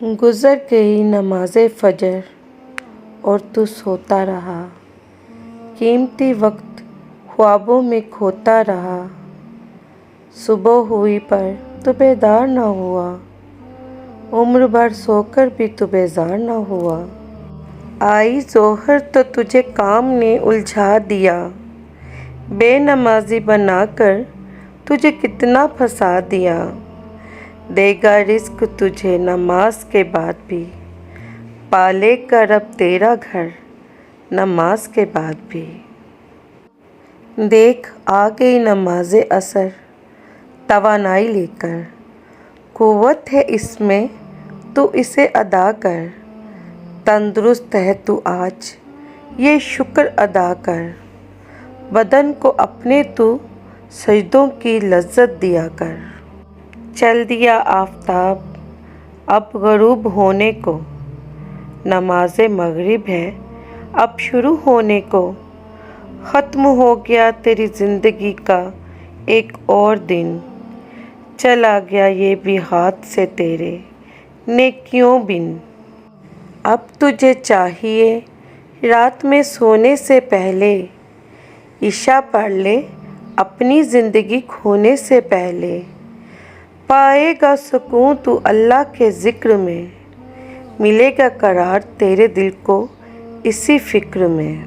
गुज़र गई नमाज़ फ़जर और तू सोता रहा। कीमती वक्त ख्वाबों में खोता रहा। सुबह हुई पर तू बेदार न हुआ। उम्र भर सोकर भी तू बेजार न हुआ। आई ज़ोहर तो तुझे काम ने उलझा दिया। बेनमाज़ी बनाकर तुझे कितना फंसा दिया। देगा रिज़्क़ तुझे नमाज के बाद भी। पालेगा रब तेरा घर नमाज के बाद भी। देख आ गई नमाज़े असर तवानाई लेकर। क़ुव्वत है इसमें तू इसे अदा कर। तंदुरुस्त है तू आज ये शुक्र अदा कर। बदन को अपने तू सजदों की लज्जत दिया कर। चल दिया आफ़ताब अब ग़ुरूब होने को। नमाज़े मग़रिब है अब शुरू होने को। ख़त्म हो गया तेरी ज़िंदगी का एक और दिन। चला गया ये भी हाथ से तेरे नेकियों बिन। अब तुझे चाहिए रात में सोने से पहले इशा पढ़ ले अपनी ज़िंदगी खोने से पहले। पाएगा सुकून तू अल्लाह के ज़िक्र में। मिलेगा करार तेरे दिल को इसी फ़िक्र में।